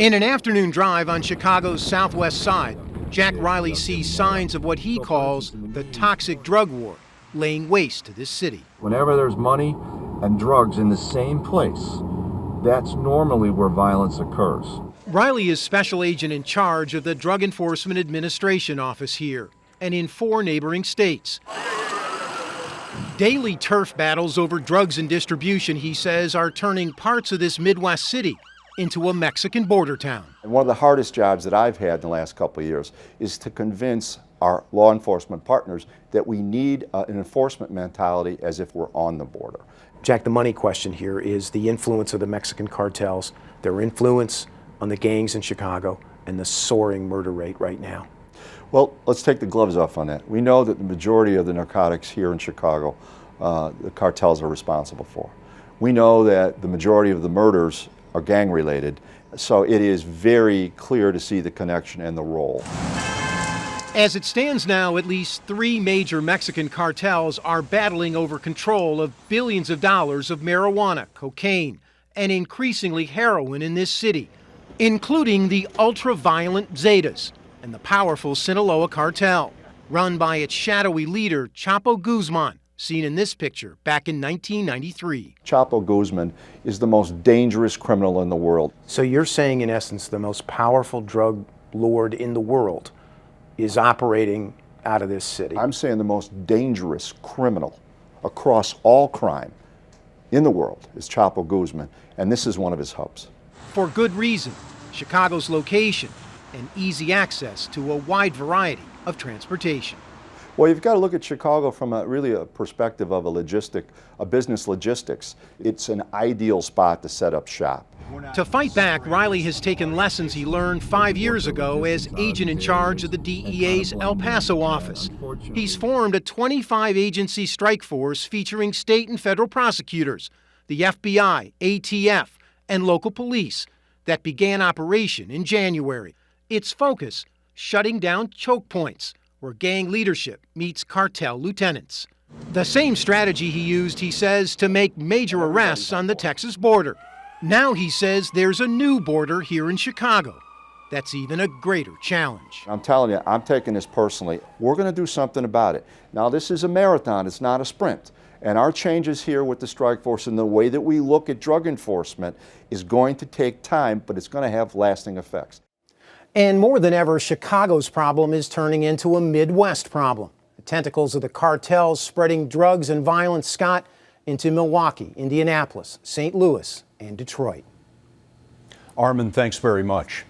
In an afternoon drive on Chicago's southwest side, Jack Riley sees signs of what he calls the toxic drug war laying waste to this city. Whenever there's money and drugs in the same place, that's normally where violence occurs. Riley is special agent in charge of the Drug Enforcement Administration office here and in 4 neighboring states. Daily turf battles over drugs and distribution, he says, are turning parts of this Midwest city into a Mexican border town. And one of the hardest jobs that I've had in the last couple of years is to convince our law enforcement partners that we need an enforcement mentality as if we're on the border. Jack, the money question here is the influence of the Mexican cartels, their influence on the gangs in Chicago, and the soaring murder rate right now. Well, let's take the gloves off on that. We know that the majority of the narcotics here in Chicago, the cartels are responsible for. We know that the majority of the murders are gang-related, so it is very clear to see the connection and the role. As it stands now, at least 3 major Mexican cartels are battling over control of billions of dollars of marijuana, cocaine, and increasingly heroin in this city, including the ultra-violent Zetas and the powerful Sinaloa cartel, run by its shadowy leader, Chapo Guzman, seen in this picture back in 1993. Chapo Guzman is the most dangerous criminal in the world. So you're saying, in essence, the most powerful drug lord in the world is operating out of this city? I'm saying the most dangerous criminal across all crime in the world is Chapo Guzman, and this is one of his hubs. For good reason: Chicago's location and easy access to a wide variety of transportation. Well, you've got to look at Chicago from really a perspective of a business logistics. It's an ideal spot to set up shop. To fight back, Riley has taken lessons he learned 5 years ago as agent in charge of the DEA's El Paso office. He's formed a 25-agency strike force featuring state and federal prosecutors, the FBI, ATF, and local police that began operation in January. Its focus: shutting down choke points, where gang leadership meets cartel lieutenants. The same strategy he used, he says, to make major arrests on the Texas border. Now he says there's a new border here in Chicago that's even a greater challenge. I'm telling you, I'm taking this personally. We're going to do something about it. Now, this is a marathon, it's not a sprint. And our changes here with the strike force and the way that we look at drug enforcement is going to take time, but it's going to have lasting effects. And more than ever, Chicago's problem is turning into a Midwest problem. The tentacles of the cartels spreading drugs and violence, Scott, into Milwaukee, Indianapolis, St. Louis, and Detroit. Armen, thanks very much.